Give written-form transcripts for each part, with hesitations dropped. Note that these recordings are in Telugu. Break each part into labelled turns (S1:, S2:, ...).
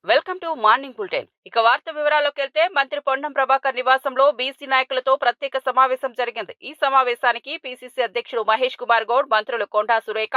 S1: Welcome to morning bulletin. ఇక వార్త వివరాల్లోకి వెళ్తే మంత్రి పొన్నం ప్రభాకర్ నివాసంలో బీసీ నాయకులతో ప్రత్యేక సమావేశం జరిగింది. ఈ సమావేశానికి పీసీసీ అధ్యక్షుడు మహేష్ కుమార్ గౌడ్, మంత్రులు కొండా సురేఖ,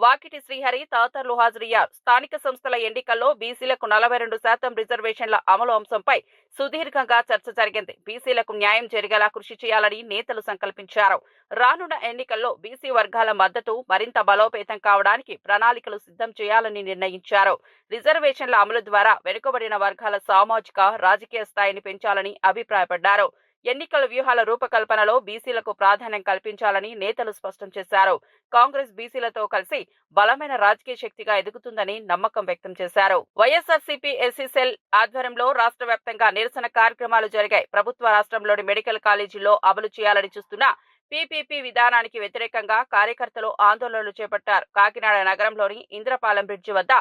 S1: వాకిటి శ్రీహరి తదితరులు హాజరయ్యారు. స్థానిక సంస్థల ఎన్నికల్లో బీసీలకు 42% రిజర్వేషన్ల అమలు అంశంపై సుదీర్ఘంగా చర్చ జరిగింది. బీసీలకు న్యాయం జరిగేలా కృషి చేయాలని నేతలు సంకల్పించారు. రానున్న ఎన్నికల్లో బీసీ వర్గాల మద్దతు మరింత బలోపేతం కావడానికి ప్రణాళికలు సిద్ధం చేయాలని నిర్ణయించారు. రిజర్వేషన్ల అమలు ద్వారా వెనుకబడిన వర్గాల సామాజిక, రాజకీయ స్థాయిని పెంచాలని అభిప్రాయపడ్డారు. ఎన్నికల వ్యూహాల రూపకల్పనలో బీసీలకు ప్రాధాన్యం కల్పించాలని నేతలు స్పష్టం చేశారు. కాంగ్రెస్ బీసీలతో కలిసి బలమైన రాజకీయ శక్తిగా ఎదుగుతుందని నమ్మకం వ్యక్తం చేశారు. వైఎస్ఆర్సీపీ ఎస్సీ సెల్ ఆధ్వర్యంలో రాష్ట్ర వ్యాప్తంగా నిరసన కార్యక్రమాలు జరిగాయి. ప్రభుత్వ రాష్ట్రంలోని మెడికల్ కాలేజీల్లో అమలు చేయాలని చూస్తున్న పీపీపీ విధానానికి వ్యతిరేకంగా కార్యకర్తలు ఆందోళనలు చేపట్టారు. కాకినాడ నగరంలోని ఇంద్రపాలెం బ్రిడ్జి వద్ద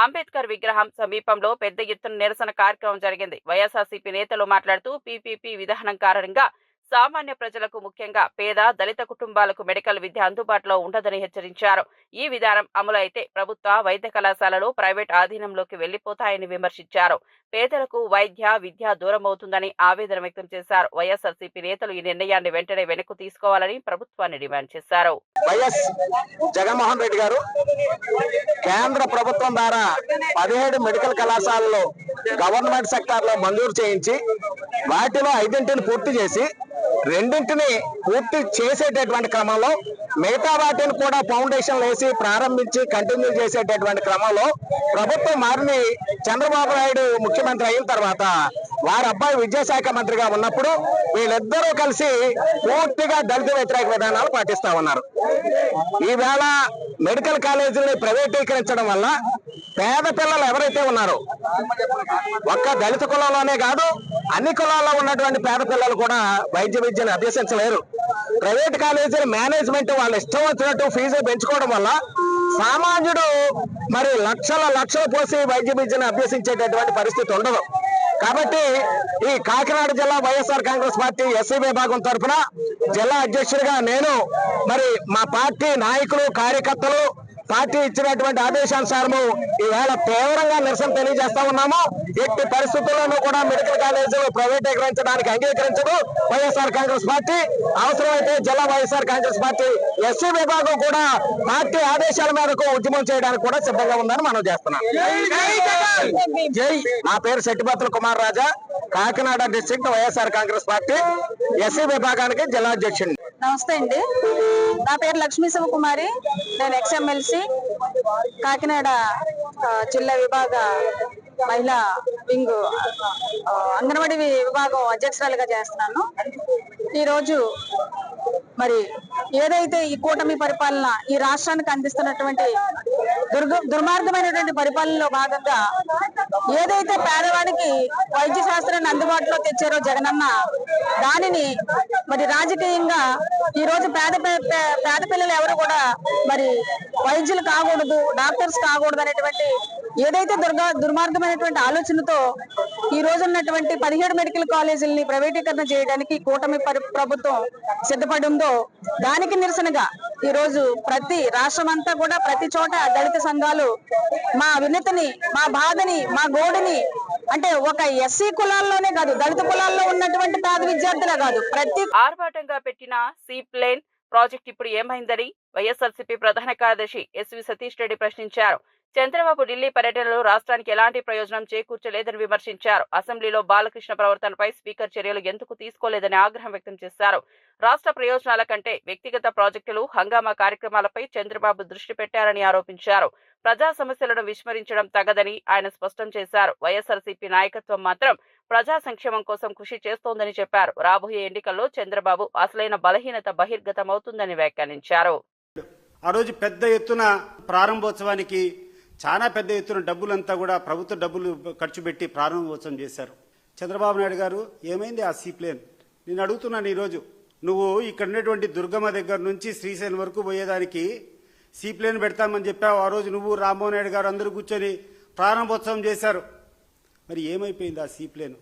S1: అంబేద్కర్ విగ్రహం సమీపంలో పెద్ద ఎత్తున నిరసన కార్యక్రమం జరిగింది. వైఎస్ఆర్సీపీ నేతలు మాట్లాడుతూ పీపీపీ విధానం కారణంగా సామాన్య ప్రజలకు, ముఖ్యంగా పేద, దళిత కుటుంబాలకు మెడికల్ విద్య అందుబాటులో ఉండదని హెచ్చరించారు. ఈ విధానం అమలు అయితే ప్రభుత్వ వైద్య కళాశాలలు ప్రైవేట్ ఆధీనంలోకి వెళ్లిపోతాయని విమర్శించారు. పేదలకు వైద్య, విద్య దూరమవుతుందని ఆవేదన వ్యక్తం చేశారు. వైఎస్ఆర్సీపీ నేతలు ఈ నిర్ణయాన్ని వెంటనే వెనక్కు తీసుకోవాలని ప్రభుత్వాన్ని డిమాండ్ చేశారు.
S2: వైఎస్ జగన్మోహన్ రెడ్డి గారు కేంద్ర ప్రభుత్వం ద్వారా 17 మెడికల్ కళాశాలలో గవర్నమెంట్ సెక్టార్ లో మంజూరు చేయించి వాటిలో 5 పూర్తి చేసి 2 పూర్తి చేసేటటువంటి క్రమంలో మిగతా వాటిని కూడా ఫౌండేషన్ వేసి ప్రారంభించి కంటిన్యూ చేసేటటువంటి క్రమంలో ప్రభుత్వం మారిని చంద్రబాబు నాయుడు ముఖ్యమంత్రి అయిన తర్వాత వారి అబ్బాయి విద్యాశాఖ మంత్రిగా ఉన్నప్పుడు వీళ్ళిద్దరూ కలిసి పూర్తిగా దళిత వ్యతిరేక విధానాలు పాటిస్తా ఉన్నారు. ఈవేళ మెడికల్ కాలేజీని ప్రైవేటీకరించడం వల్ల పేద పిల్లలు ఎవరైతే ఉన్నారో ఒక్క దళిత కులంలోనే కాదు అన్ని కులాల్లో ఉన్నటువంటి పేద పిల్లలు కూడా వైద్య విద్యను అభ్యసించలేరు. ప్రైవేట్ కాలేజీల మేనేజ్మెంట్ వాళ్ళు ఇష్టం వచ్చినట్టు ఫీజు పెంచుకోవడం వల్ల సామాన్యుడు మరి లక్షలు పోసి వైద్య విద్యను అభ్యసించేటటువంటి పరిస్థితి ఉండదు. కాబట్టి ఈ కాకినాడ జిల్లా వైఎస్ఆర్ కాంగ్రెస్ పార్టీ ఎస్సీ విభాగం తరఫున జిల్లా అధ్యక్షుడిగా నేను మరి మా పార్టీ నాయకులు, కార్యకర్తలు పార్టీ ఇచ్చినటువంటి ఆదేశానుసారము ఈవేళ తీవ్రంగా నిరసన తెలియజేస్తా ఉన్నాము. ఎట్టి పరిస్థితుల్లోనూ కూడా మెడికల్ కాలేజీలు ప్రైవేటీకరించడానికి అంగీకరించదు వైఎస్ఆర్ కాంగ్రెస్ పార్టీ. అవసరమైతే జిల్లా వైఎస్ఆర్ కాంగ్రెస్ పార్టీ ఎస్సీ విభాగం కూడా పార్టీ ఆదేశాల మేరకు ఉద్యమం చేయడానికి కూడా సిద్ధంగా ఉందని మనం చేస్తున్నాం. జై. నా పేరు Shettipatrula Kumar Raja, Kakinada district YSR Congress party SC విభాగానికి జిల్లా అధ్యక్షుడు.
S3: నమస్తే అండి, నా పేరు లక్ష్మీ శివకుమారి. నేను ఎక్స్ఎమ్మెల్సీ కాకినాడ జిల్లా విభాగ మహిళా వింగ్ అంగన్వాడీ విభాగం అధ్యక్షురాలుగా చేస్తున్నాను. ఈరోజు మరి ఏదైతే ఈ కూటమి పరిపాలన ఈ రాష్ట్రానికి అందిస్తున్నటువంటి దుర్మార్గమైనటువంటి పరిపాలనలో భాగంగా ఏదైతే పేదవాడికి వైద్య శాస్త్రాన్ని అందుబాటులో తెచ్చారో జగనన్న, దానిని మరి రాజకీయంగా ఈ రోజు పేద పిల్లలు ఎవరు కూడా మరి వైద్యులు కాకూడదు, డాక్టర్స్ కాకూడదు అనేటువంటి ఏదైతే దుర్మార్గమైనటువంటి ఆలోచనతో ఈ రోజు ఉన్నటువంటి 17 మెడికల్ కాలేజీలని ప్రైవేటీకరణ చేయడానికి కూటమి ప్రభుత్వం సిద్ధపడిందో దానికి నిరసనగా ఈ రోజు ప్రతి రాష్ట్రం అంతా కూడా ప్రతి చోట దళిత సంఘాలు మా వినతిని, మా బాధని, మా గోడిని, అంటే ఒక ఎస్సీ కులాల్లోనే కాదు దళిత కులాల్లో ఉన్నటువంటి పేద విద్యార్థులే కాదు ప్రతి
S1: ఆర్భాటంగా పెట్టిన సీ ప్లేన్ ప్రాజెక్ట్ ఇప్పుడు ఏమైందని వైఎస్ఆర్సీపీ ప్రధాన కార్యదర్శి ఎస్వి సతీష్ రెడ్డి ప్రశ్నించారు. చంద్రబాబు ఢిల్లీ పర్యటనలో రాష్ట్రానికి ఎలాంటి ప్రయోజనం చేకూర్చలేదని విమర్శించారు. అసెంబ్లీలో బాలకృష్ణ ప్రవర్తనపై స్పీకర్ చర్యలు ఎందుకు తీసుకోలేదని ఆగ్రహం వ్యక్తం చేశారు. రాష్ట్ర ప్రయోజనాల కంటే వ్యక్తిగత ప్రాజెక్టులు, హంగామా కార్యక్రమాలపై చంద్రబాబు దృష్టి పెట్టారని ఆరోపించారు. ప్రజా సమస్యలను విస్మరించడం తగదని ఆయన స్పష్టం చేశారు. వైఎస్ఆర్సీపీ నాయకత్వం మాత్రం ప్రజా సంక్షేమం కోసం కృషి చేస్తోందని చెప్పారు. రాబోయే ఎన్నికల్లో చంద్రబాబు అసలైన బలహీనత బహిర్గతమవుతుందని వ్యాఖ్యానించారు.
S4: ఆ రోజు పెద్ద ఎత్తున ప్రారంభోత్సవానికి చాలా పెద్ద ఎత్తున డబ్బులంతా కూడా ప్రభుత్వ డబ్బులు ఖర్చు పెట్టి ప్రారంభోత్సవం చేశారు. చంద్రబాబు నాయుడు గారు ఏమైంది ఆ సీ ప్లేన్? నేను అడుగుతున్నాను, ఈరోజు నువ్వు ఇక్కడ ఉన్నటువంటి దుర్గమ్మ దగ్గర నుంచి శ్రీశైలం వరకు పోయేదానికి సీ ప్లేన్ పెడతామని చెప్పావు. ఆ రోజు నువ్వు, రామ్మోహన్ నాయుడు గారు అందరూ కూర్చొని ప్రారంభోత్సవం చేశారు. మరి ఏమైపోయింది ఆ సీ ప్లేన్?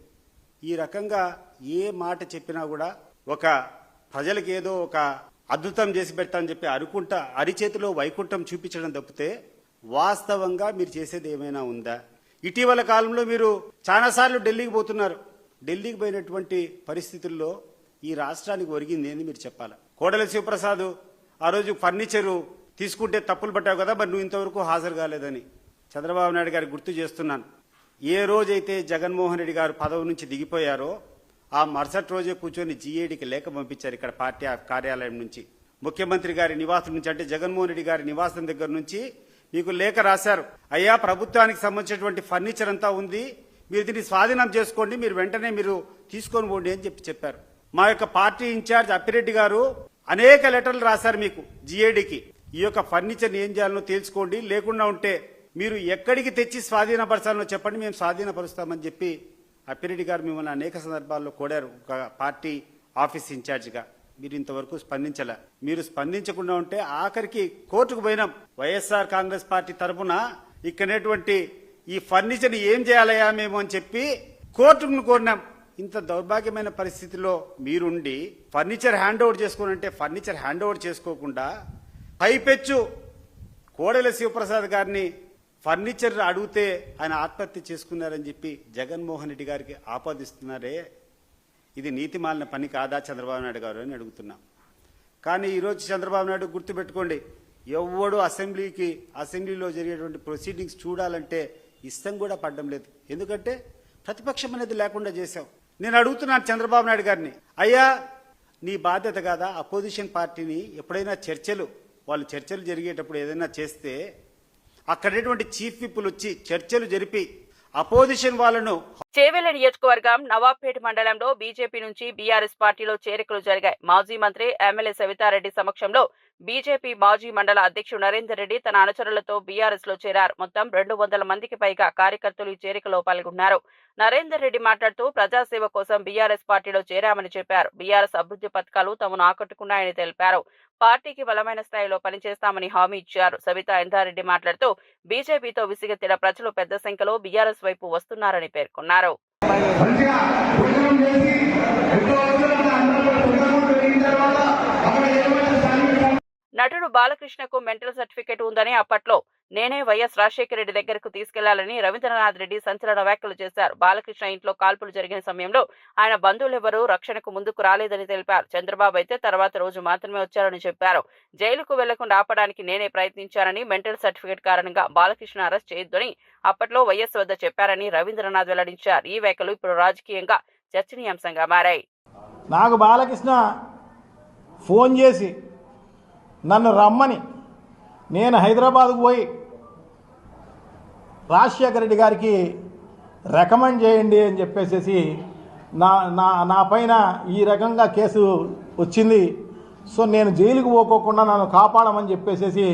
S4: ఈ రకంగా ఏ మాట చెప్పినా కూడా ఒక ప్రజలకు ఏదో ఒక అద్భుతం చేసి పెడతామని చెప్పి అనుకుంటా అరిచేతిలో వైకుంఠం చూపించడం తప్పితే వాస్తవంగా మీరు చేసేది ఏమైనా ఉందా? ఇటీవల కాలంలో మీరు చాలాసార్లు ఢిల్లీకి పోతున్నారు. ఢిల్లీకి పోయినటువంటి పరిస్థితుల్లో ఈ రాష్ట్రానికి ఒరిగింది ఏంది మీరు చెప్పాలా? కోడెల శివప్రసాద్ ఆ రోజు ఫర్నిచరు తీసుకుంటే తప్పులు పట్టావు కదా, మరి నువ్వు ఇంతవరకు హాజరు కాలేదని చంద్రబాబు నాయుడు గారికి గుర్తు చేస్తున్నాను. ఏ రోజైతే జగన్మోహన్ రెడ్డి గారు పదవి నుంచి దిగిపోయారో ఆ మరుసటి రోజే కూర్చొని జీఏడీకి లేఖ పంపించారు. ఇక్కడ పార్టీ కార్యాలయం నుంచి ముఖ్యమంత్రి గారి నివాసం నుంచి, అంటే జగన్మోహన్ రెడ్డి గారి నివాసం దగ్గర నుంచి మీకు లేఖ రాశారు. అయ్యా, ప్రభుత్వానికి సంబంధించినటువంటి ఫర్నిచర్ అంతా ఉంది, మీరు దీన్ని స్వాధీనం చేసుకోండి, మీరు వెంటనే మీరు తీసుకొని పోండి అని చెప్పారు. మా యొక్క పార్టీ ఇన్ఛార్జ్ అప్పిరెడ్డి గారు అనేక లెటర్లు రాశారు మీకు జీఏడీకి. ఈ యొక్క ఫర్నిచర్ని ఏం చేయాలనో తెలుసుకోండి, లేకుండా ఉంటే మీరు ఎక్కడికి తెచ్చి స్వాధీనపరచాలనో చెప్పండి, మేము స్వాధీనపరుస్తామని చెప్పి అప్పిరెడ్డి గారు మిమ్మల్ని అనేక సందర్భాల్లో కోరారు. ఒక పార్టీ ఆఫీస్ ఇన్ఛార్జిగా మీరు ఇంతవరకు స్పందించలే. మీరు స్పందించకుండా ఉంటే ఆఖరికి కోర్టుకు పోయినాం. వైఎస్ఆర్ కాంగ్రెస్ పార్టీ తరఫున ఇక్కడటువంటి ఈ ఫర్నిచర్ని ఏం చేయాలయా మేము అని చెప్పి కోర్టును కోరినాం. ఇంత దౌర్భాగ్యమైన పరిస్థితిలో మీరుండి ఫర్నిచర్ హ్యాండ్ ఓవర్ చేసుకోనంటే ఫర్నిచర్ హ్యాండ్ ఓవర్ చేసుకోకుండా పైపెచ్చు కోడెల శివప్రసాద్ గారిని ఫర్నిచర్ అడిగితే ఆయన ఆత్మహత్య చేసుకున్నారని చెప్పి జగన్మోహన్ రెడ్డి గారికి ఆపాదిస్తున్నారే, ఇది నీతిమాలిన పని కాదా చంద్రబాబు నాయుడు గారు అని అడుగుతున్నాం. కానీ ఈరోజు చంద్రబాబు నాయుడు గుర్తుపెట్టుకోండి, ఎవ్వడు అసెంబ్లీలో జరిగేటువంటి ప్రొసీడింగ్స్ చూడాలంటే ఇష్టం కూడా పడడం లేదు. ఎందుకంటే ప్రతిపక్షం అనేది లేకుండా చేశాం. నేను అడుగుతున్నాను చంద్రబాబు నాయుడు గారిని, అయ్యా నీ బాధ్యత కాదా అపోజిషన్ పార్టీని ఎప్పుడైనా వాళ్ళు చర్చలు జరిగేటప్పుడు ఏదైనా చేస్తే అక్కడటువంటి చీఫ్ విప్పులు వచ్చి చర్చలు జరిపి అపోజిషన్ వాళ్ళను.
S1: చేవెళ్ల నియోజకవర్గం నవాబ్పేట మండలంలో బీజేపీ నుంచి బీఆర్ఎస్ పార్టీలో చేరికలు జరిగాయి. మాజీ మంత్రి ఎమ్మెల్యే సవితారెడ్డి సమక్షంలో బీజేపీ మాజీ మండల అధ్యక్షుడు నరేందర్ రెడ్డి తన అనుచరులతో బీఆర్ఎస్ లో చేరారు. మొత్తం 200 మందికి పైగా కార్యకర్తలు ఈ చేరికలో పాల్గొన్నారు. నరేందర్ రెడ్డి మాట్లాడుతూ ప్రజాసేవ కోసం బీఆర్ఎస్ పార్టీలో చేరామని చెప్పారు. బీఆర్ఎస్ అభివృద్ధి పథకాలు తమను ఆకట్టుకున్నాయని తెలిపారు. పార్టీకి బలమైన స్థాయిలో పనిచేస్తామని హామీ ఇచ్చారు. సవితా ఇందారెడ్డి మాట్లాడుతూ బీజేపీతో విసిగెత్తిన ప్రజలు పెద్ద సంఖ్యలో బీఆర్ఎస్ వైపు వస్తున్నారని పేర్కొన్నారు. నటుడు బాలకృష్ణకు మెంటల్ సర్టిఫికెట్ ఉందని అప్పట్లో నేనే వైఎస్ రాజశేఖర రెడ్డి దగ్గరకు తీసుకెళ్లాలని రవీంద్రనాథ్ రెడ్డి సంచలన వ్యాఖ్యలు చేశారు. బాలకృష్ణ ఇంట్లో కాల్పులు జరిగిన సమయంలో ఆయన బంధువులెవరూ రక్షణకు ముందుకు రాలేదని తెలిపారు. చంద్రబాబు అయితే తర్వాత రోజు మాత్రమే వచ్చారని చెప్పారు. జైలుకు వెళ్లకుండా ఆపడానికి నేనే ప్రయత్నించానని, మెంటల్ సర్టిఫికెట్ కారణంగా బాలకృష్ణ అరెస్ట్ చేయొద్దని అప్పట్లో వైఎస్ వద్ద చెప్పారని రవీంద్రనాథ్ వెల్లడించారు. ఈ వ్యాఖ్యలు ఇప్పుడు రాజకీయంగా చర్చనీయాంశంగా మారాయి.
S5: నాకు బాలకృష్ణ ఫోన్ చేసి నన్ను రమ్మని, నేను హైదరాబాద్కు పోయి రాజశేఖర రెడ్డి గారికి రికమెండ్ చేయండి అని చెప్పేసి నా పైన ఈ రకంగా కేసు వచ్చింది, సో నేను జైలుకు పోకోకుండా నన్ను కాపాడమని చెప్పేసి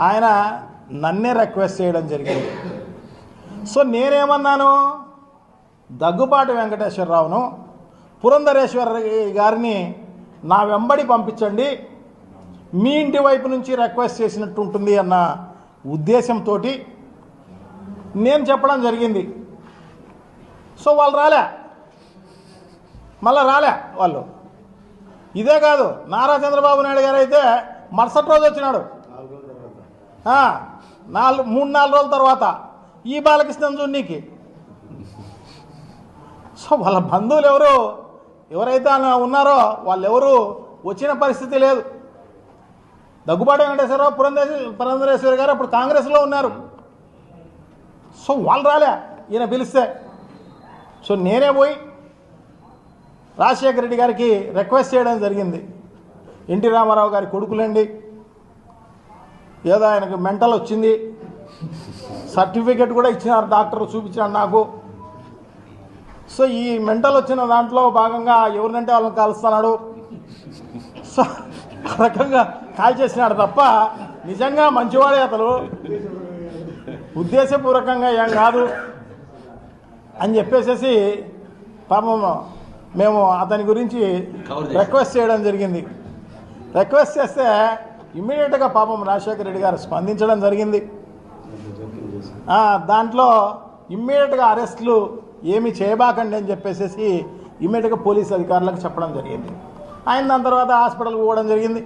S5: ఆయన నన్నే రిక్వెస్ట్ చేయడం జరిగింది. సో నేనేమన్నాను, దగ్గుబాటి వెంకటేశ్వరరావును పురంధరేశ్వర గారిని నా వెంబడి పంపించండి, మీ ఇంటి వైపు నుంచి రిక్వెస్ట్ చేసినట్టు ఉంటుంది అన్న ఉద్దేశంతో నేను చెప్పడం జరిగింది. సో వాళ్ళు మళ్ళీ రాలే వాళ్ళు. ఇదే కాదు, నారా చంద్రబాబు నాయుడు గారు అయితే మరుసటి రోజు వచ్చినాడు, 3-4 రోజుల తర్వాత ఈ బాలకృష్ణన్ చూడనీకి. సో వాళ్ళ బంధువులు ఎవరైతే ఉన్నారో వాళ్ళు ఎవరు వచ్చిన పరిస్థితి లేదు. దగ్గుబాటి వెంకటేశ్వరరావు, పురంధరేశ్వరి గారు అప్పుడు కాంగ్రెస్లో ఉన్నారు. సో వాళ్ళు రాలే ఈయన పిలిస్తే. సో నేనే పోయి రాజశేఖర రెడ్డి గారికి రిక్వెస్ట్ చేయడం జరిగింది. ఎన్టీ రామారావు గారి కొడుకులండి, ఏదో ఆయనకు మెంటల్ వచ్చింది, సర్టిఫికెట్ కూడా ఇచ్చినారు, డాక్టర్ చూపించాడు నాకు. సో ఈ మెంటల్ వచ్చిన దాంట్లో భాగంగా ఎవరినంటే వాళ్ళని కాలుస్తున్నాడు. సో ఆ రకంగా కాల్ చేసినాడు తప్ప నిజంగా మంచివాడే అతను, ఉద్దేశపూర్వకంగా ఏం కాదు అని చెప్పేసి పాపం మేము అతని గురించి రిక్వెస్ట్ చేయడం జరిగింది. రిక్వెస్ట్ చేస్తే ఇమ్మీడియట్గా పాపం రాజశేఖర రెడ్డి గారు స్పందించడం జరిగింది. దాంట్లో ఇమ్మీడియట్గా అరెస్టులు ఏమీ చేయబాకండి అని చెప్పేసి ఇమ్మీడియట్గా పోలీసు అధికారులకు చెప్పడం జరిగింది. ఆయన దాని తర్వాత హాస్పిటల్కి పోవడం జరిగింది.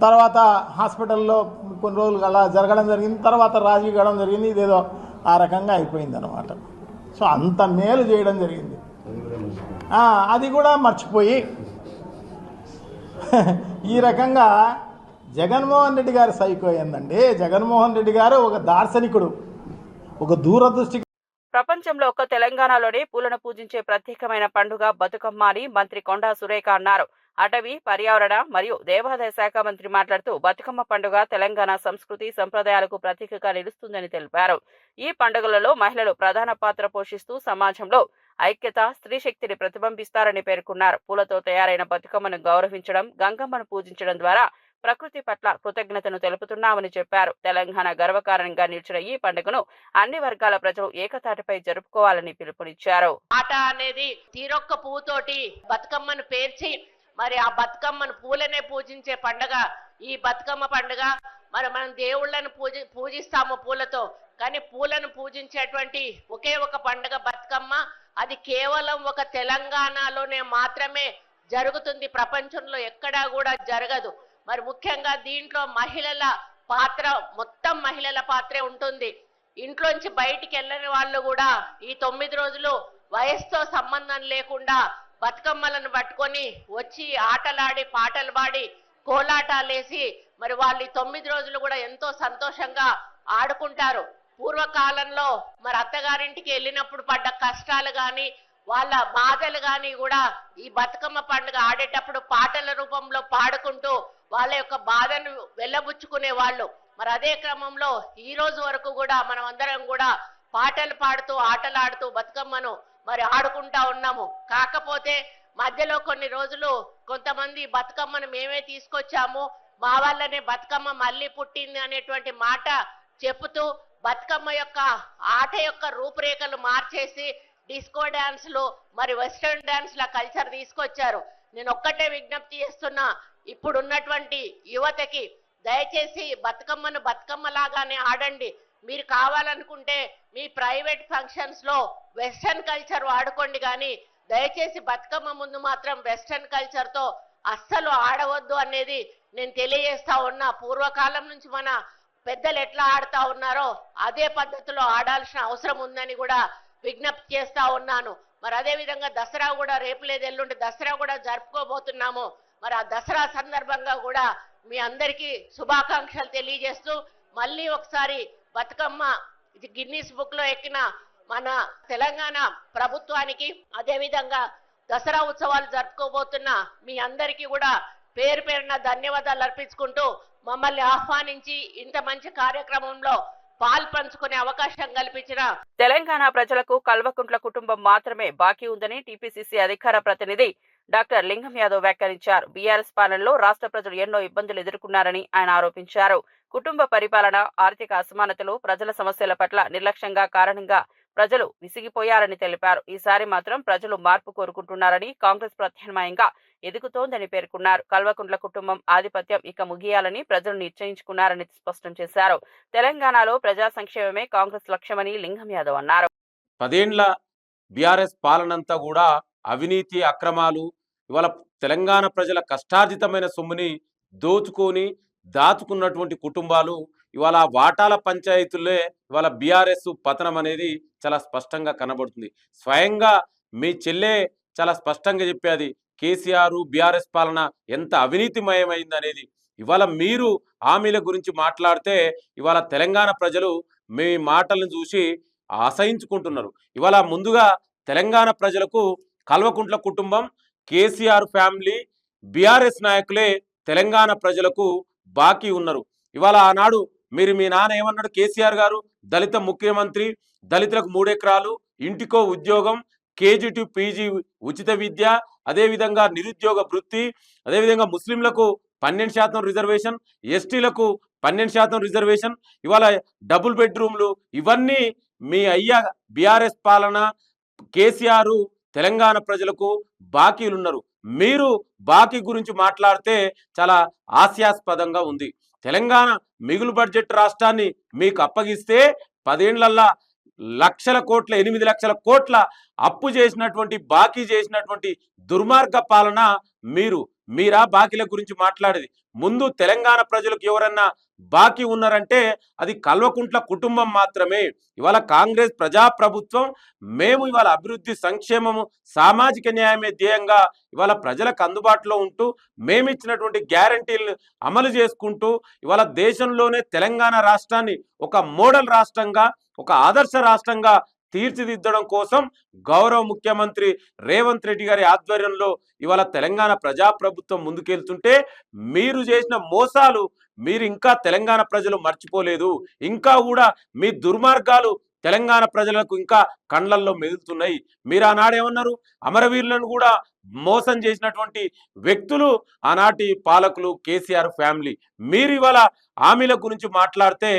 S5: తర్వాత హాస్పిటల్లో కొన్ని రోజులు అలా జరగడం జరిగింది. తర్వాత రాజీ కావడం జరిగింది. ఇదేదో ఆ రకంగా అయిపోయింది అనమాట. సో అంత మేలు చేయడం జరిగింది. అది కూడా మర్చిపోయి ఈ రకంగా జగన్మోహన్ రెడ్డి గారు సైకో ఏందండి. జగన్మోహన్ రెడ్డి గారు ఒక దార్శనికుడు, ఒక దూరదృష్టి.
S1: ప్రపంచంలో ఒక్క తెలంగాణలోనే పూలను పూజించే ప్రత్యేకమైన పండుగ బతుకమ్మ అని మంత్రి కొండా సురేఖ అన్నారు. అటవీ, పర్యావరణ మరియు దేవాదాయ శాఖ మంత్రి మాట్లాడుతూ బతుకమ్మ పండుగ తెలంగాణ సంస్కృతి సంప్రదాయాలకు ప్రతీకగా నిలుస్తుందని తెలిపారు. ఈ పండుగలలో మహిళలు ప్రధాన పాత్ర పోషిస్తూ సమాజంలో ఐక్యత, స్త్రీ శక్తిని ప్రతిబింబిస్తారని పేర్కొన్నారు. పూలతో తయారైన బతుకమ్మను గౌరవించడం, గంగమ్మను పూజించడం ద్వారా ప్రకృతి పట్ల కృతజ్ఞతను తెలుపుతున్నామని చెప్పారు. తెలంగాణ గర్వకారణంగా నిలిచిన ఈ పండుగను అన్ని వర్గాల ప్రజలు ఏకతాటిపై జరుపుకోవాలని పిలుపునిచ్చారు.
S6: ఆట అనేది తీరొక్క పువ్వుతోటి బతుకమ్మను పేర్చి మరి ఆ బతుకమ్మను పూలనే పూజించే పండుగ ఈ బతుకమ్మ పండుగ. మరి మనం దేవుళ్ళను పూజిస్తాము పూలతో, కానీ పూలను పూజించేటువంటి ఒకే ఒక పండుగ బతుకమ్మ. అది కేవలం ఒక తెలంగాణలోనే మాత్రమే జరుగుతుంది, ప్రపంచంలో ఎక్కడా కూడా జరగదు. మరి ముఖ్యంగా దీంట్లో మహిళల పాత్ర, మొత్తం మహిళల పాత్రే ఉంటుంది. ఇంట్లోంచి బయటికి వెళ్ళని వాళ్ళు కూడా ఈ 9 రోజులు వయసుతో సంబంధం లేకుండా బతుకమ్మలను పట్టుకొని వచ్చి ఆటలాడి, పాటలు పాడి, కోలాటాలేసి మరి వాళ్ళు 9 రోజులు కూడా ఎంతో సంతోషంగా ఆడుకుంటారు. పూర్వకాలంలో మరి అత్తగారింటికి వెళ్ళినప్పుడు పడ్డ కష్టాలు గాని, వాళ్ళ బాధలు గాని కూడా ఈ బతుకమ్మ పండుగ ఆడేటప్పుడు పాటల రూపంలో పాడుకుంటూ వాళ్ళ యొక్క బాధను వెళ్ళబుచ్చుకునే వాళ్ళు. మరి అదే క్రమంలో ఈ రోజు వరకు కూడా మనం అందరం కూడా పాటలు పాడుతూ, ఆటలాడుతూ బతుకమ్మను మరి ఆడుకుంటా ఉన్నాము. కాకపోతే మధ్యలో కొన్ని రోజులు కొంతమంది బతుకమ్మను మేమే తీసుకొచ్చాము, మా వల్లనే బతుకమ్మ మళ్ళీ పుట్టింది అనేటువంటి మాట చెప్పుతూ బతుకమ్మ యొక్క ఆట యొక్క రూపురేఖలు మార్చేసి డిస్కో డాన్స్లు మరి వెస్టర్న్ డాన్స్ల కల్చర్ తీసుకొచ్చారు. నేను ఒక్కటే విజ్ఞప్తి చేస్తున్నా, ఇప్పుడున్నటువంటి యువతకి దయచేసి బతుకమ్మను బతుకమ్మలాగానే ఆడండి. మీరు కావాలనుకుంటే మీ ప్రైవేట్ ఫంక్షన్స్ లో వెస్టర్న్ కల్చర్ వాడుకోండి, కానీ దయచేసి బతుకమ్మ ముందు మాత్రం వెస్టర్న్ కల్చర్ తో అస్సలు ఆడవద్దు అనేది నేను తెలియజేస్తా ఉన్నా. పూర్వకాలం నుంచి మన పెద్దలు ఎట్లా ఆడుతా ఉన్నారో అదే పద్ధతిలో ఆడాల్సిన అవసరం ఉందని కూడా విజ్ఞప్తి చేస్తా ఉన్నాను. మరి అదే విధంగా దసరా కూడా రేపు లేదు ఎల్లుండి దసరా కూడా జరుపుకోబోతున్నాము. మరి ఆ దసరా సందర్భంగా కూడా మీ అందరికీ శుభాకాంక్షలు తెలియజేస్తూ మళ్ళీ ఒకసారి బతుకమ్మ ఇది గిన్నీస్ బుక్ లో ఎక్కిన మన తెలంగాణ ప్రభుత్వానికి, అదే విధంగా దసరా ఉత్సవాలు జరుపుకోబోతున్న మీ అందరికీ కూడా పేరు పేరున ధన్యవాదాలు అర్పించుకుంటూ మమ్మల్ని ఆహ్వానించి ఇంత మంచి కార్యక్రమంలో పాల్పంచుకునే అవకాశం కల్పించిన
S1: తెలంగాణ ప్రజలకు కల్వకుంట్ల కుటుంబం మాత్రమే బాకీ ఉందని టీపీసీసీ అధికార ప్రతినిధి డాక్టర్ లింగం యాదవ్ వ్యాఖ్యానించారు. బీఆర్ఎస్ పాలనలో రాష్ట్ర ప్రజలు ఎన్నో ఇబ్బందులు ఎదుర్కొన్నారని ఆయన ఆరోపించారు. కుటుంబ పరిపాలన, ఆర్థిక అసమానతలు, ప్రజల సమస్యల పట్ల నిర్లక్ష్యంగా కారణంగా ప్రజలు విసిగిపోయారని తెలిపారు. ఈసారి మాత్రం ప్రజలు మార్పు కోరుకుంటున్నారని, కాంగ్రెస్ ప్రత్యామ్నాయంగా ఎదుగుతోందని పేర్కొన్నారు. కల్వకుంట్ల కుటుంబం ఆధిపత్యం ఇక ముగియాలని ప్రజలు నిశ్చయించుకున్నారని స్పష్టం చేశారు. తెలంగాణలో ప్రజా సంక్షేమమే కాంగ్రెస్ లక్ష్యమని లింగం యాదవ్ అన్నారు.
S7: 10 ఏళ్ల బీఆర్ఎస్ పాలనంతా కూడా అవినీతి, అక్రమాలు, ఇవాళ తెలంగాణ ప్రజల కష్టార్జితమైన సొమ్ముని దోచుకొని దాచుకున్నటువంటి కుటుంబాలు ఇవాళ వాటాల పంచాయతీలే ఇవాళ బీఆర్ఎస్ పతనం అనేది చాలా స్పష్టంగా కనబడుతుంది. స్వయంగా మీ చెల్లె చాలా స్పష్టంగా చెప్పేది కేసీఆర్ బీఆర్ఎస్ పాలన ఎంత అవినీతిమయమైంది అనేది. ఇవాళ మీరు హామీల గురించి మాట్లాడితే ఇవాళ తెలంగాణ ప్రజలు మీ మాటలను చూసి అసహించుకుంటున్నారు. ఇవాళ ముందుగా తెలంగాణ ప్రజలకు కల్వకుంట్ల కుటుంబం, కేసీఆర్ ఫ్యామిలీ, బీఆర్ఎస్ నాయకులే తెలంగాణ ప్రజలకు బాకీ ఉన్నారు. ఇవాళ ఆనాడు మీరు మీ నాన్న ఏమన్నాడు, కేసీఆర్ గారు దళిత ముఖ్యమంత్రి, దళితులకు 3 ఎకరాలు, ఇంటికో ఉద్యోగం, కేజీ టు పీజీ ఉచిత విద్య, అదేవిధంగా నిరుద్యోగ వృత్తి, అదేవిధంగా ముస్లింలకు 12% రిజర్వేషన్, ఎస్టీలకు 12% రిజర్వేషన్, ఇవాళ డబుల్ బెడ్రూమ్లు, ఇవన్నీ మీ అయ్యా బీఆర్ఎస్ పాలన కేసీఆర్ తెలంగాణ ప్రజలకు బాకీలున్నారు. మీరు బాకీ గురించి మాట్లాడితే చాలా హాస్యాస్పదంగా ఉంది. తెలంగాణ మిగులు బడ్జెట్ రాష్ట్రాన్ని మీకు అప్పగిస్తే 10 ఏళ్లల్లా లక్షల కోట్ల 8 లక్షల కోట్ల అప్పు చేసినటువంటి, బాకీ చేసినటువంటి దుర్మార్గ పాలన మీరా బాకీల గురించి మాట్లాడేది. ముందు తెలంగాణ ప్రజలకు ఎవరన్నా బాకీ ఉన్నారంటే అది కల్వకుంట్ల కుటుంబం మాత్రమే. ఇవాళ కాంగ్రెస్ ప్రజాప్రభుత్వం, మేము ఇవాళ అభివృద్ధి, సంక్షేమము, సామాజిక న్యాయమే ధ్యేయంగా ఇవాళ ప్రజలకు అందుబాటులో ఉంటూ మేమిచ్చినటువంటి గ్యారంటీలను అమలు చేసుకుంటూ ఇవాళ దేశంలోనే తెలంగాణ రాష్ట్రాన్ని ఒక మోడల్ రాష్ట్రంగా, ఒక ఆదర్శ రాష్ట్రంగా తీర్చిదిద్దడం కోసం గౌరవ ముఖ్యమంత్రి రేవంత్ రెడ్డి గారి ఆధ్వర్యంలో ఇవాళ తెలంగాణ ప్రజాప్రభుత్వం ముందుకెళ్తుంటే మీరు చేసిన మోసాలు మీరు ఇంకా తెలంగాణ ప్రజలు మర్చిపోలేదు. ఇంకా కూడా మీ దుర్మార్గాలు తెలంగాణ ప్రజలకు ఇంకా కండ్లల్లో మెదులుతున్నాయి. మీరు ఆనాడేమన్నారు? అమరవీరులను కూడా మోసం చేసినటువంటి వ్యక్తులు ఆనాటి పాలకులు, కేసీఆర్ ఫ్యామిలీ. మీరు ఇవాళ హామీల గురించి మాట్లాడితే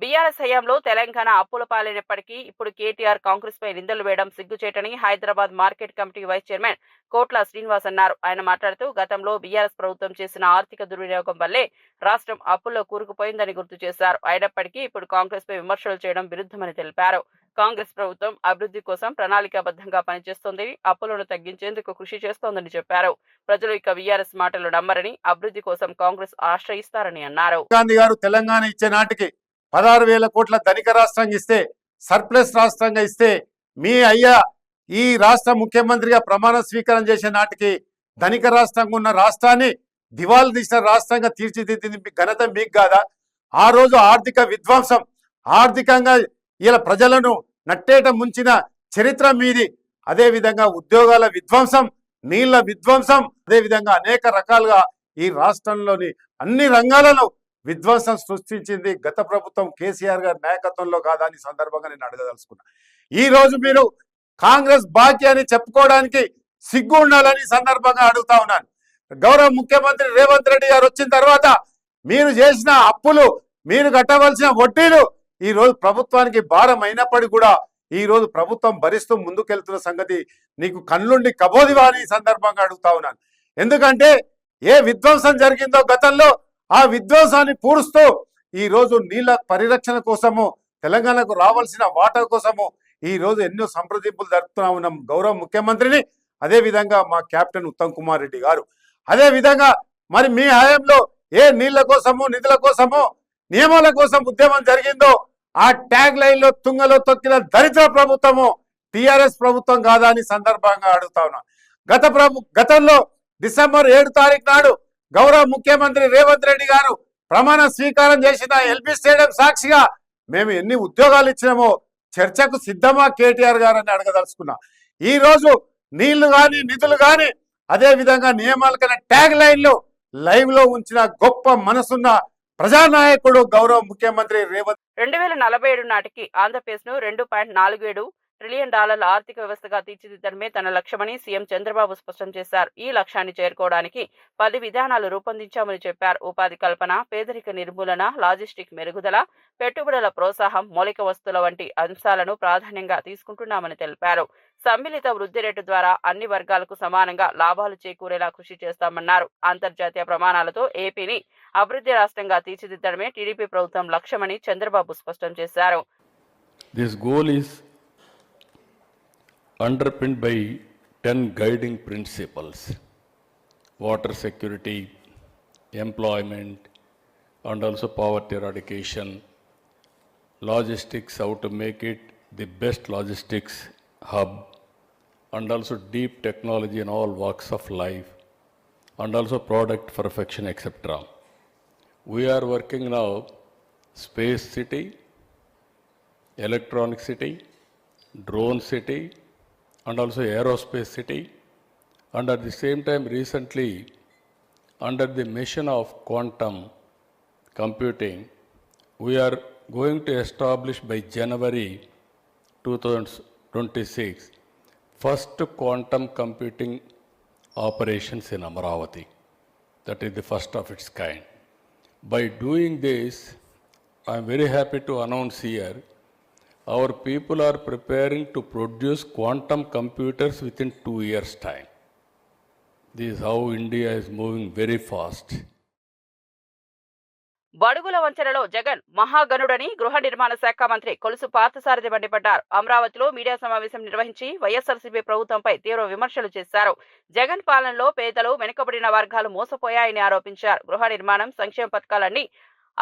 S1: బీఆర్ఎస్ హయాంలో తెలంగాణ అప్పుల పాలైనప్పటికీ ఇప్పుడు కేటీఆర్ కాంగ్రెస్ పై నిందలు వేయడం సిగ్గుచేటని Hyderabad market committee vice chairman Kotla Srinivas అన్నారు. ఆయన మాట్లాడుతూ గతంలో బీఆర్ఎస్ ప్రభుత్వం చేసిన ఆర్థిక దుర్వినియోగం వల్లే రాష్ట్రం అప్పుల్లో కూరుకుపోయిందని గుర్తు చేశారు. అయినప్పటికీ ఇప్పుడు కాంగ్రెస్ పై విమర్శలు చేయడం విరుద్ధమని తెలిపారు. కాంగ్రెస్ ప్రభుత్వం అభివృద్ధి కోసం ప్రణాళికాబద్ధంగా పనిచేస్తోందని, అప్పులను తగ్గించేందుకు కృషి చేస్తోందని చెప్పారు. ప్రజలు ఇక బీఆర్ఎస్ మాటలు నమ్మరని, అభివృద్ధి కోసం కాంగ్రెస్ ఆశ్రయిస్తారని అన్నారు.
S8: గాంధీ గారు తెలంగాణ ఇచ్చే నాటికి 16,000 కోట్ల ధనిక రాష్ట్రంగా ఇస్తే, సర్ప్లస్ రాష్ట్రంగా ఇస్తే, మీ అయ్యా ఈ రాష్ట్ర ముఖ్యమంత్రిగా ప్రమాణ స్వీకారం చేసే నాటికి ధనిక రాష్ట్రంగా ఉన్న రాష్ట్రాన్ని దివాలు తీసిన రాష్ట్రంగా తీర్చిదిద్దింది ఘనత మీకు కాదా? ఆ రోజు ఆర్థిక విధ్వంసం, ఆర్థికంగా ఇలా ప్రజలను నట్టేట ముంచిన చరిత్ర మీది. అదేవిధంగా ఉద్యోగాల విధ్వంసం, నీళ్ల విధ్వంసం, అదేవిధంగా అనేక రకాలుగా ఈ రాష్ట్రంలోని అన్ని రంగాలలో విధ్వంసం సృష్టించింది గత ప్రభుత్వం కేసీఆర్ గారి నాయకత్వంలో కాదా అని సందర్భంగా నేను అడగదలుచుకున్నా. ఈ రోజు మీరు కాంగ్రెస్ బాకీ అని చెప్పుకోవడానికి సిగ్గు ఉండాలని సందర్భంగా అడుగుతా ఉన్నాను. గౌరవ ముఖ్యమంత్రి రేవంత్ రెడ్డి గారు వచ్చిన తర్వాత మీరు చేసిన అప్పులు, మీరు కట్టవలసిన వడ్డీలు ఈ రోజు ప్రభుత్వానికి భారం అయినప్పటికీ కూడా ఈ రోజు ప్రభుత్వం భరిస్తూ ముందుకెళ్తున్న సంగతి నీకు కళ్ళుండి కబోదివా అని సందర్భంగా అడుగుతా ఉన్నాను. ఎందుకంటే ఏ విధ్వంసం జరిగిందో గతంలో ఆ విధ్వంసాన్ని పూడుస్తూ ఈ రోజు నీళ్ల పరిరక్షణ కోసము, తెలంగాణకు రావాల్సిన వాటా కోసము ఈ రోజు ఎన్నో సంప్రదింపులు జరుపుతున్నా ఉన్నాం గౌరవ ముఖ్యమంత్రిని, అదేవిధంగా మా కెప్టెన్ ఉత్తమ్ కుమార్ రెడ్డి గారు. అదేవిధంగా మరి మీ హయాంలో ఏ నీళ్ల కోసము, నిధుల కోసము, నియమాల కోసం ఉద్యమం జరిగిందో ఆ ట్యాగ్ లైన్ లో తుంగలో తొక్కిన దరిద్ర ప్రభుత్వము టిఆర్ఎస్ ప్రభుత్వం కాదా అని సందర్భంగా అడుగుతా ఉన్నా. గతంలో డిసెంబర్ 7 తారీఖు నాడు గౌరవ ముఖ్యమంత్రి రేవంత్ రెడ్డి గారు ప్రమాణ స్వీకారం చేసిన ఎల్బీ స్టేడియం సాక్షిగా మేము ఎన్ని ఉద్యోగాలు ఇచ్చినామో చర్చకు సిద్ధమా కేటీఆర్ గారు అని అడగదలుచుకున్నా. ఈ రోజు నీళ్లు కానీ, నిధులు కానీ, అదే విధంగా నియమాల కన్నా ట్యాగ్ లైన్లు లైవ్ లో ఉంచిన గొప్ప మనసున్న ప్రజానాయకుడు గౌరవ ముఖ్యమంత్రి రేవంత్.
S1: 2047 నాటికి ఆంధ్రప్రదేశ్ ను $2.47 ట్రిలియన్ ఆర్థిక వ్యవస్థగా తీర్చిదిద్దడమే తన లక్ష్యమని సీఎం చంద్రబాబు స్పష్టం చేశారు. ఈ లక్ష్యాన్ని చేరుకోవడానికి 10 విధానాలు రూపొందించామని చెప్పారు. ఉపాధి కల్పన, పేదరిక నిర్మూలన, లాజిస్టిక్ మెరుగుదల, పెట్టుబడుల ప్రోత్సాహం, మౌలిక వస్తువుల వంటి అంశాలను ప్రాధాన్యంగా తీసుకుంటున్నామని తెలిపారు. సమ్మిళిత వృద్ధి రేటు ద్వారా అన్ని వర్గాలకు సమానంగా లాభాలు చేకూరేలా కృషి చేస్తామన్నారు. అంతర్జాతీయ ప్రమాణాలతో ఏపీని అభివృద్ధి రాష్ట్రంగా తీర్చిదిద్దడమే టీడీపీ ప్రభుత్వం లక్ష్యమని చంద్రబాబు స్పష్టం చేశారు.
S9: This goal is underpinned by 10 guiding principles: water security, employment, and also poverty eradication, logistics, how to make it the best logistics hub, and also deep technology in all walks of life, and also product perfection, etc. We are working now space city, electronic city, drone city, and also aerospace city, and at the same time recently under the mission of quantum computing we are going to establish by January 2026 first quantum computing operations in Amaravati. That is the first of its kind. By doing this, I am very happy to announce here, our people are preparing to produce quantum computers within 2 years' time. This is how India is moving very fast.
S1: బడుగుల వంచనలో జగన్ మహాగణుడని గృహ నిర్మాణ శాఖ మంత్రి కొలుసు పార్థసారథి మండిపడ్డారు. అమరావతిలో మీడియా సమావేశం నిర్వహించి వైఎస్ఆర్సీపీ ప్రభుత్వంపై తీవ్ర విమర్శలు చేశారు. జగన్ పాలనలో పేదలు, వెనుకబడిన వర్గాలు మోసపోయాయని ఆరోపించారు. గృహ నిర్మాణం, సంక్షేమ పథకాలన్నీ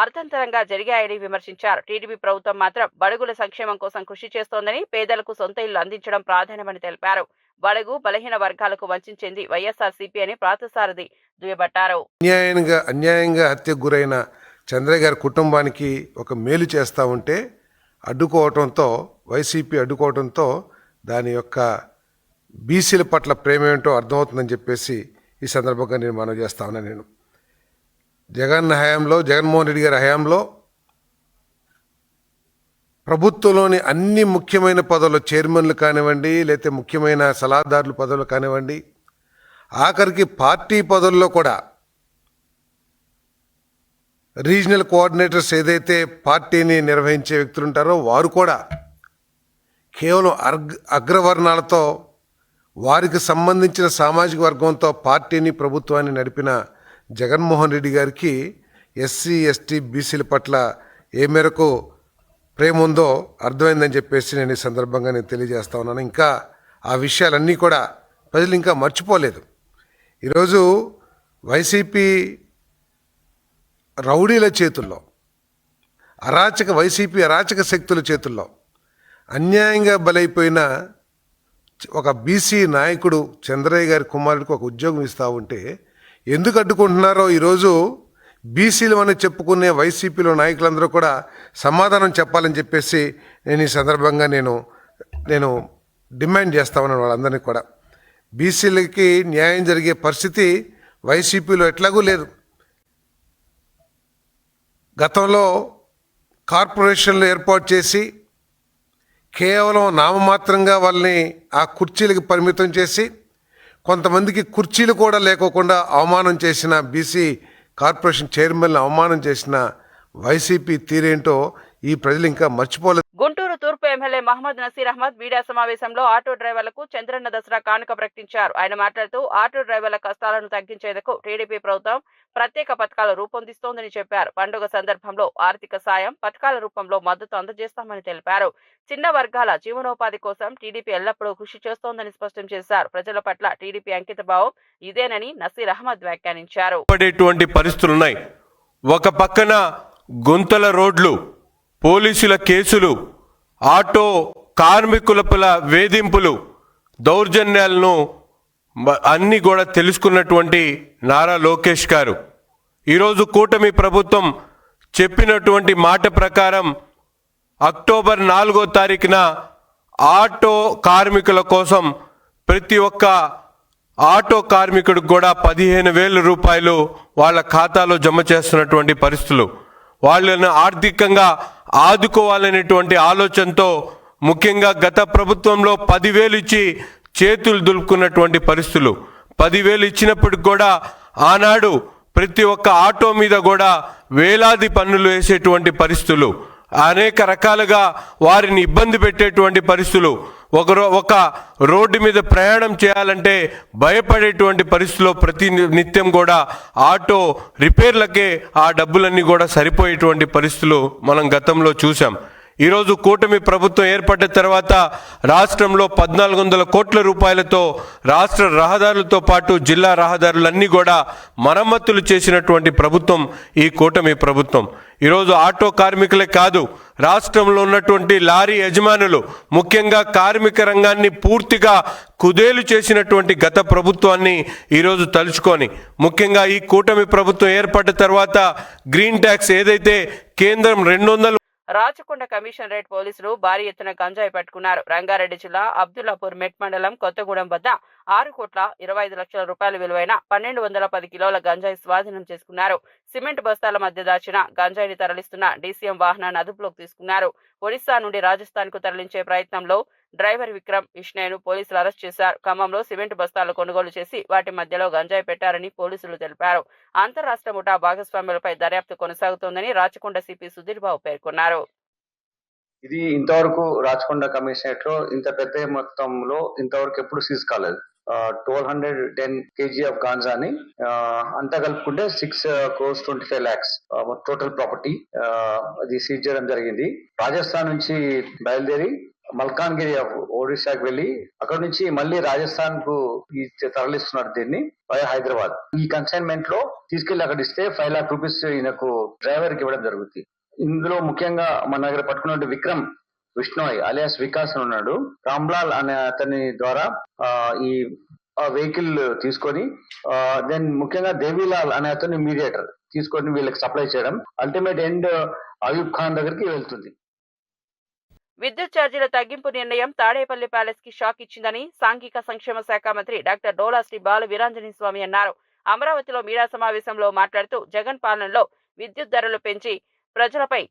S1: అర్థంతరంగా జరిగాయని విమర్శించారు. టీడీపీ ప్రభుత్వం మాత్రం బడుగుల సంక్షేమం కోసం కృషి చేస్తోందని, పేదలకు సొంత ఇల్లు అందించడం ప్రాధాన్యమని తెలిపారు. బడుగు బలహీన వర్గాలకు వంచింది వైఎస్ఆర్సీపీ అని పార్థసారథి దుయ్యబట్టారు.
S10: అన్యాయంగా హత్యకు గురైన చంద్రయ్య గారి కుటుంబానికి ఒక మేలు చేస్తూ ఉంటే అడ్డుకోవటంతో, వైసీపీ అడ్డుకోవడంతో దాని యొక్క బీసీల పట్ల ప్రేమ ఏంటో అర్థమవుతుందని చెప్పేసి ఈ సందర్భంగా నేను మనవి చేస్తా ఉన్నా. నేను జగన్మోహన్ రెడ్డి గారి హయాంలో ప్రభుత్వంలోని అన్ని ముఖ్యమైన పదవులు, చైర్మన్లు కానివ్వండి, లేకపోతే ముఖ్యమైన సలహాదారుల పదవులు కానివ్వండి, ఆఖరికి పార్టీ పదవుల్లో కూడా రీజనల్ కోఆర్డినేటర్స్ ఏదైతే పార్టీని నిర్వహించే వ్యక్తులు ఉంటారో వారు కూడా కేవలం అగ్రవర్ణాలతో, వారికి సంబంధించిన సామాజిక వర్గంతో పార్టీని, ప్రభుత్వాన్ని నడిపిన జగన్మోహన్ రెడ్డి గారికి ఎస్సీ ఎస్టీ బీసీల పట్ల ఏ మేరకు ప్రేమ ఉందో అర్థమైందని చెప్పేసి నేను ఈ సందర్భంగా తెలియజేస్తా ఉన్నాను. ఇంకా ఆ విషయాలన్నీ కూడా ప్రజలు ఇంకా మర్చిపోలేదు. ఈరోజు వైసీపీ రౌడీల చేతుల్లో, వైసీపీ అరాచక శక్తుల చేతుల్లో అన్యాయంగా బలైపోయిన ఒక బీసీ నాయకుడు చంద్రయ్య గారి కుమారుడికి ఒక ఉద్యోగం ఇస్తూ ఉంటే ఎందుకు అడ్డుకుంటున్నారో ఈరోజు బీసీలు అని చెప్పుకునే వైసీపీలో నాయకులందరూ కూడా సమాధానం చెప్పాలని చెప్పేసి నేను ఈ సందర్భంగా నేను డిమాండ్ చేస్తా ఉన్నాను వాళ్ళందరినీ కూడా. బీసీలకి న్యాయం జరిగే పరిస్థితి వైసీపీలో ఎట్లాగూ లేదు. గతంలో కార్పొరేషన్లు ఏర్పాటు చేసి కేవలం నామమాత్రంగా వాళ్ళని ఆ కుర్చీలకు పరిమితం చేసి, కొంతమందికి కుర్చీలు కూడా లేకోకుండా అవమానం చేసిన బీసీ కార్పొరేషన్ చైర్మన్లు అవమానం చేసిన వైసీపీ తీరేంటో ఈ ప్రజలు ఇంకా మర్చిపోలేదు.
S1: గుంటూరు తూర్పు ఎమ్మెల్యే మహమ్మద్ నసీర్ అహ్మద్ మీడియా సమావేశంలో ఆటో డ్రైవర్లకు చంద్రన్న దసరా కానుక ప్రకటించారు. ఆయన మాట్లాడుతూ ఆటో డ్రైవర్ల కష్టాలను తగ్గించేందుకు టీడీపీ ప్రభుత్వం ప్రత్యేక పథకాలు రూపొందిస్తోందని చెప్పారు. పండుగ సందర్భంలో ఆర్థిక సాయం, పథకాల రూపంలో మద్దతు అందజేస్తామని తెలిపారు. చిన్న వర్గాల జీవనోపాధి కోసం టీడీపీ ఎల్లప్పుడూ కృషి చేస్తోందని స్పష్టం చేశారు. ప్రజల పట్ల టీడీపీ అంకితభావం ఇదేనని నసీర్ అహ్మద్ వ్యాఖ్యానించారు.
S11: పరిస్థితులున్నాయి. ఒక పక్కన గుంతల రోడ్లు, పోలీసుల కేసులు, ఆటో కార్మికుల వేధింపులు, దౌర్జన్యాలను అన్ని కూడా తెలుసుకున్నటువంటి నారా లోకేష్ గారు ఈరోజు కూటమి ప్రభుత్వం చెప్పినటువంటి మాట ప్రకారం అక్టోబర్ 4వ తారీఖున ఆటో కార్మికుల కోసం ప్రతి ఒక్క ఆటో కార్మికుడికి కూడా 15,000 రూపాయలు వాళ్ళ ఖాతాలో జమ చేస్తున్నటువంటి పరిస్థితులు. వాళ్ళను ఆర్థికంగా ఆదుకోవాలనేటువంటి ఆలోచనతో ముఖ్యంగా గత ప్రభుత్వంలో 10,000 ఇచ్చి చేతులు దులుపుకున్నటువంటి పరిస్థితులు. 10,000 ఇచ్చినప్పటికి కూడా ఆనాడు ప్రతి ఒక్క ఆటో మీద కూడా వేలాది పన్నులు వేసేటువంటి పరిస్థితులు, అనేక రకాలుగా వారిని ఇబ్బంది పెట్టేటువంటి పరిస్థితులు. ఒక రోడ్డు మీద ప్రయాణం చేయాలంటే భయపడేటువంటి పరిస్థితిలో ప్రతి నిత్యం కూడా ఆటో రిపేర్లకే ఆ డబ్బులన్నీ కూడా సరిపోయేటువంటి పరిస్థితులు మనం గతంలో చూసాం. ఈరోజు కూటమి ప్రభుత్వం ఏర్పడ్డ తర్వాత రాష్ట్రంలో 1,400 కోట్ల రూపాయలతో రాష్ట్ర రహదారులతో పాటు జిల్లా రహదారులన్నీ కూడా మరమ్మతులు చేసినటువంటి ప్రభుత్వం ఈ కూటమి ప్రభుత్వం. ఈరోజు ఆటో కార్మికులే కాదు, రాష్ట్రంలో ఉన్నటువంటి లారీ యజమానులు, ముఖ్యంగా కార్మిక రంగాన్ని పూర్తిగా కుదేలు చేసినటువంటి గత ప్రభుత్వాన్ని ఈరోజు తలుచుకొని, ముఖ్యంగా ఈ కూటమి ప్రభుత్వం ఏర్పడ్డ తర్వాత గ్రీన్ ట్యాక్స్ ఏదైతే కేంద్రం 200
S1: రాచకొండ కమిషనరేట్ పోలీసులు భారీ ఎత్తున గంజాయి పట్టుకున్నారు. రంగారెడ్డి జిల్లా అబ్దుల్లాపూర్ మెట్ మండలం కొత్తగూడెం వద్ద 6,25,00,000 రూపాయల విలువైన 1,210 కిలోల గంజాయి స్వాధీనం చేసుకున్నారు. సిమెంట్ బస్తాల మధ్య దాచిన గంజాయిని తరలిస్తున్న డీసీఎం వాహనాన్ని అదుపులోకి తీసుకున్నారు. ఒడిశా నుండి రాజస్థాన్ కు తరలించే ప్రయత్నంలో డ్రైవర్ విక్రమ్ విష్ణయ్ను పోలీసులు అరెస్ట్ చేశారు. ఖమ్మంలో సిమెంట్ బస్తాలు కొనుగోలు చేసి వాటి మధ్యలో గంజాయి పెట్టారని పోలీసులు తెలిపారు. అంతర్రాష్ట్ర ముఠా భాగస్వాములపై దర్యాప్తు కొనసాగుతోందని రాచకొండ సిపి సుధీర్ బాబు పేర్కొన్నారు.
S12: ఇది ఇంతవరకు రాచకొండ కమిషనరేట్ లో ఇంత పెద్ద మొత్తంలో ఇంతవరకు ఎప్పుడు సీజ్ కాలేదు. 1,210 kg ఆఫ్ గాంజాని అంతా కలుపుకుంటే 6,25,00,000 టోటల్ ప్రాపర్టీ అది సీజ్ చేయడం జరిగింది. రాజస్థాన్ నుంచి బయలుదేరి మల్కాన్గిరి ఒడిశాకి వెళ్ళి అక్కడ నుంచి మళ్ళీ రాజస్థాన్ కు తరలిస్తున్నారు దీన్ని వయా హైదరాబాద్. ఈ కన్సైన్మెంట్ లో తీసుకెళ్లి అక్కడ ఇస్తే 5 లాఖ్ రూపీస్ ఈయనకు డ్రైవర్ కి ఇవ్వడం జరుగుతుంది. ఇందులో ముఖ్యంగా మన దగ్గర పట్టుకున్న విక్రమ్ విష్ణోయ్ అలియాస్ వికాస్ అని ఉన్నాడు. రామ్లాల్ అనే అతని ద్వారా ఈ వెహికల్ తీసుకొని దెన్ ముఖ్యంగా దేవీలాల్ అనే అతని మీడియేటర్ తీసుకొని వీళ్ళకి సప్లై చేయడం, అల్టిమేట్ ఎండ్ అయూబ్ ఖాన్ దగ్గరికి వెళ్తుంది.
S1: విద్యుత్ ఛార్జీల తగ్గింపు నిర్ణయం తాడేపల్లి ప్యాలెస్ కి షాక్ ఇచ్చిందని సాంఘిక సంక్షేమ శాఖ మంత్రి డాక్టర్ డోలా శ్రీ బాల వీరాంజనేయ స్వామి అన్నారు. అమరావతిలో మీడియా సమావేశంలో మాట్లాడుతూ జగన్ పాలనలో విద్యుత్ ధరలు పెంచి ప్రజలపై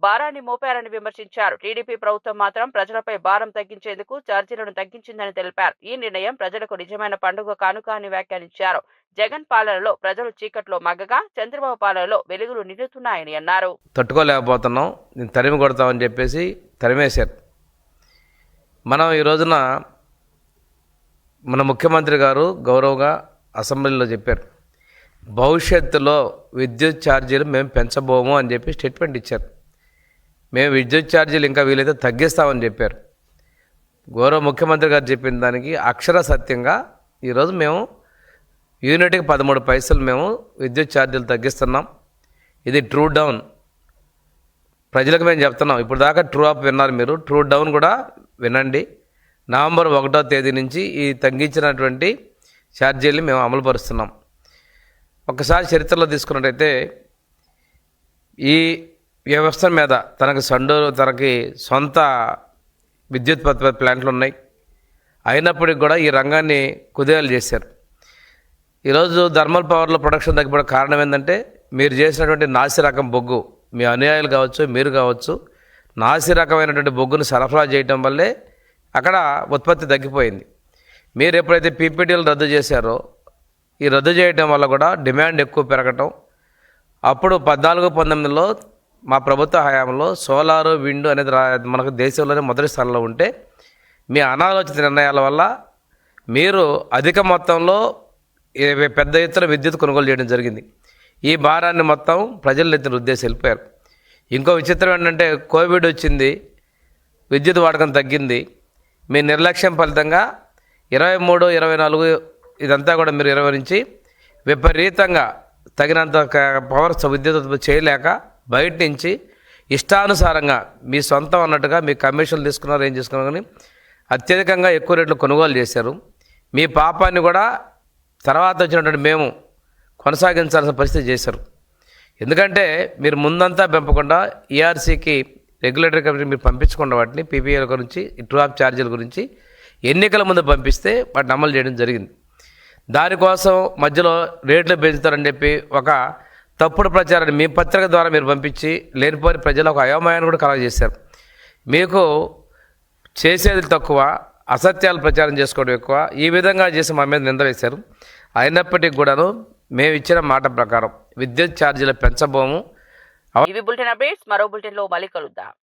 S1: భారాన్ని మోపారని విమర్శించారు. టీడీపీ ప్రభుత్వం మాత్రం ప్రజలపై భారం తగ్గించేందుకు ఛార్జీలను తగ్గించిందని తెలిపారు. ఈ నిర్ణయం ప్రజలకు నిజమైన పండుగ కానుక అని వ్యాఖ్యానించారు. జగన్ పాలనలో ప్రజలు చీకట్లో మగ్గగా చంద్రబాబు పాలనలో వెలుగులు నిండుతున్నాయని అన్నారు.
S13: తట్టుకోలేకపోతున్నాం, నేను తరిమి కొడతామని చెప్పేసి తరిమేశారు. మనం ఈ రోజున మన ముఖ్యమంత్రి గారు గౌరవంగా అసెంబ్లీలో చెప్పారు, భవిష్యత్తులో విద్యుత్ ఛార్జీలు మేము పెంచబోము అని చెప్పి స్టేట్మెంట్ ఇచ్చారు. మేము విద్యుత్ ఛార్జీలు ఇంకా వీలైతే తగ్గిస్తామని చెప్పారు. గౌరవ ముఖ్యమంత్రి గారు చెప్పిన దానికి అక్షర సత్యంగా ఈరోజు మేము యూనిట్కి 13 పైసలు మేము విద్యుత్ ఛార్జీలు తగ్గిస్తున్నాం. ఇది ట్రూ డౌన్. ప్రజలకు మేము చెప్తున్నాం. ఇప్పుడు దాకా ట్రూ అప్ విన్నారు మీరు, ట్రూ డౌన్ కూడా వినండి. నవంబర్ 1వ తేదీ నుంచి ఈ తగ్గించినటువంటి ఛార్జీల్ని మేము అమలుపరుస్తున్నాం. ఒకసారి చరిత్రలో తీసుకున్నట్టయితే ఈ వ్యవస్థ మీద తనకి సొంత విద్యుత్ ప్లాంట్లు ఉన్నాయి. అయినప్పటికీ కూడా ఈ రంగాన్ని కుదేలు చేశారు. ఈరోజు థర్మల్ పవర్లో ప్రొడక్షన్ తగ్గిపోవడం కారణం ఏంటంటే మీరు చేసినటువంటి నాసి రకం బొగ్గు, మీ అనుయాయులు కావచ్చు, మీరు కావచ్చు, నాసి రకమైనటువంటి బొగ్గును సరఫరా చేయడం వల్లే అక్కడ ఉత్పత్తి తగ్గిపోయింది. మీరు ఎప్పుడైతే పీపీటీలు రద్దు చేశారో ఈ రద్దు చేయడం వల్ల కూడా డిమాండ్ ఎక్కువ పెరగటం, అప్పుడు 14-19లో మా ప్రభుత్వ హయాంలో సోలారు, విండ్ అనేది మనకు దేశంలోనే మొదటి స్థానంలో ఉంటే మీ అనాలోచిత నిర్ణయాల వల్ల మీరు అధిక మొత్తంలో పెద్ద ఎత్తున విద్యుత్ కొనుగోలు చేయడం జరిగింది. ఈ భారాన్ని మొత్తం ప్రజల ఎత్తున ఉద్దేశం వెళ్ళిపోయారు. ఇంకో విచిత్రం ఏంటంటే కోవిడ్ వచ్చింది, విద్యుత్ వాడకం తగ్గింది. మీ నిర్లక్ష్యం ఫలితంగా 23, 24 ఇదంతా కూడా మీరు 20 నుంచి విపరీతంగా తగినంత పవర్ విద్యుత్ ఉత్పత్తి చేయలేక బయట నుంచి ఇష్టానుసారంగా మీ సొంతం అన్నట్టుగా మీ కమిషన్లు తీసుకున్నారు, ఏం చేసుకున్నారు కానీ అత్యధికంగా ఎక్కువ రేట్లు కొనుగోలు చేశారు. మీ పాపాన్ని కూడా తర్వాత వచ్చినటువంటి మేము కొనసాగించాల్సిన పరిస్థితి చేశారు. ఎందుకంటే మీరు ముందంతా పెంపకుండా ఈఆర్సీకి రెగ్యులేటరీ కమిటీ మీరు పంపించకుండా వాటిని పీపీఎల్ గురించి, ట్రూ అప్ ఛార్జీల గురించి ఎన్నికల ముందు పంపిస్తే వాటిని అమలు చేయడం జరిగింది. దానికోసం మధ్యలో రేట్లు పెంచుతారని చెప్పి ఒక తప్పుడు ప్రచారాన్ని మీ పత్రిక ద్వారా మీరు పంపించి లేనిపోని ప్రజలు ఒక అయోమయాన్ని కూడా కలగజేశారు. మీకు చేసేది తక్కువ, అసత్యాలు ప్రచారం చేసుకోవడం ఎక్కువ, ఈ విధంగా చేసి మా మీద నింద వేశారు. అయినప్పటికీ కూడాను మేము ఇచ్చిన మాట ప్రకారం విద్యుత్ ఛార్జీలు పెంచబోము.
S1: ఇవి బులెటిన్ అప్డేట్స్. మరో బులెటిన్లో మళ్ళీ కలుద్దాం.